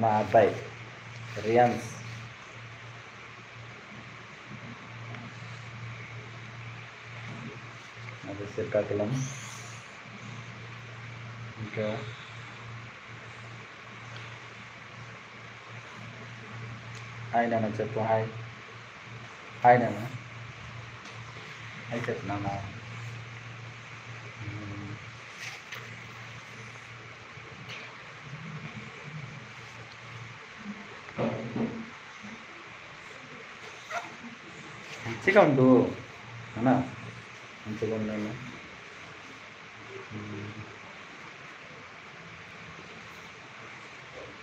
మా అబ్బాయి రియాన్స్. అది శ్రీకాకుళం. ఇంకా హాయ్ నాన్న చెప్పు. హాయ్ హాయ్ నాన్న. హాయ్ చెప్పు నాన్న. మంచిగా ఉండు అన్న, మంచిగా ఉన్నాను.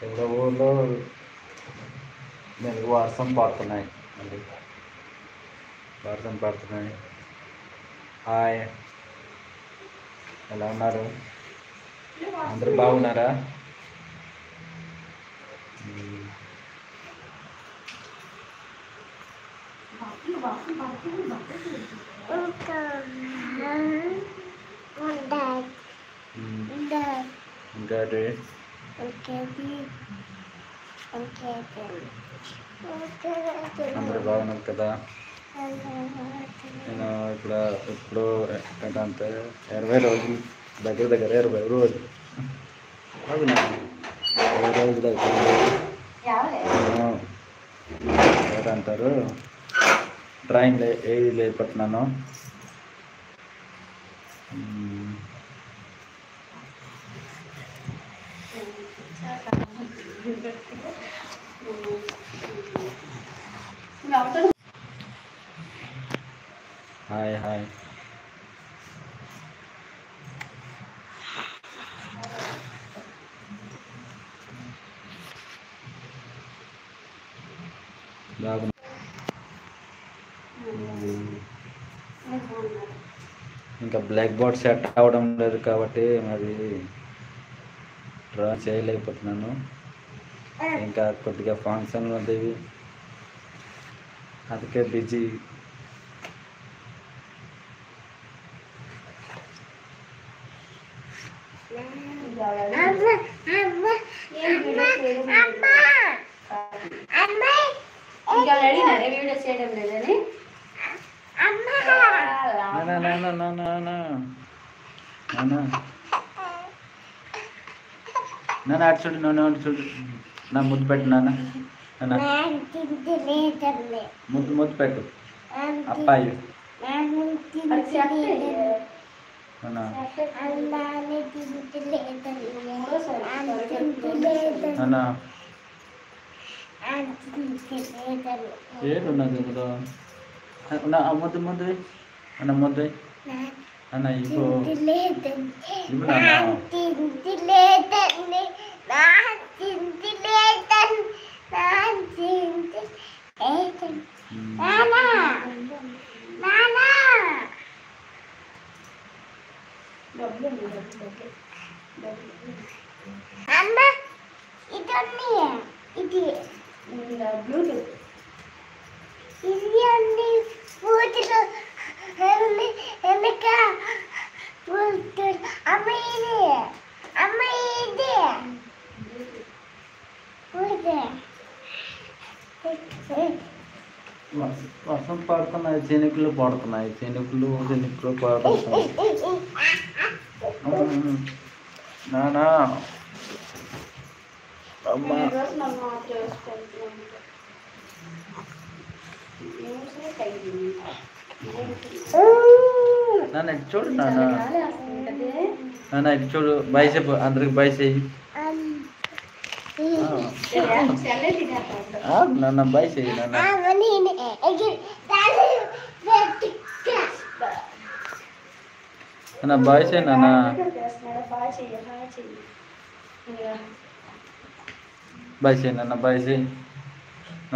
ఎవరో ఊళ్ళో నేను వర్షం పడుతున్నాయి, మళ్ళీ వర్షం పడుతున్నాయి. హాయ్, ఎలా ఉన్నారు? అందరూ బాగున్నారా? అందరూ బాగున్నారు కదా? నేను ఇప్పుడు ఏంటంటే 20 రోజులు దగ్గర 20 రోజులు అవునా, 20 రోజులు ఏంటంటారు డ్రాయింగ్ ఏది లేకపోతున్నాను. Hi hi. ఇంకా బ్లాక్ బోర్డ్ సెట్ అవ్వడం లేదు కాబట్టి మరి డ్రా చేయలేకపోతున్నాను. ఇంకా కొద్దిగా ఫంక్షన్లు ఉండేవి, అందుకే బిజీ. నాన్న అటు చూడు, నన్ను అటు చూడు, నా ముద్దు పెట్టు నాన్న. ముద్దు పెట్టు అబ్బాయి. ఏడున్నది కదా ముద్దు ముద్దు అన్న, ముద్దు అన్న ఇవ్వు ఇవ్వు నాన్న. వర్షం పడుతున్నాయి, చెనుకులు పడుతున్నాయి, చెనుకులు పడుతున్నాయి. నానా అమ్మా నాన్న ఇటు చూడు, నాన్న ఇటు చూడు. బై చెప్పు అందరికి, బై చెయ్యి నాన్న, బై చెయ్యి నాన్న. నాన్న బాయ్ చెయ్యి నాన్న. బాయ్ చెయ్యి నాన్న, బాయ్ చెయ్యి.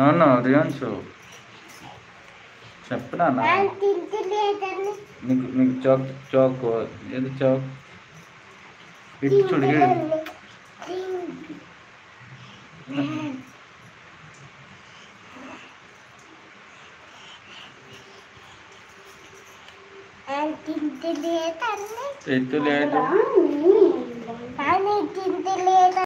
అవును రియాన్షు చెప్పు నాన్న. నీకు చాక్ ఏది చాక్ ఇటు చూడు. ఎత్తు లేదు.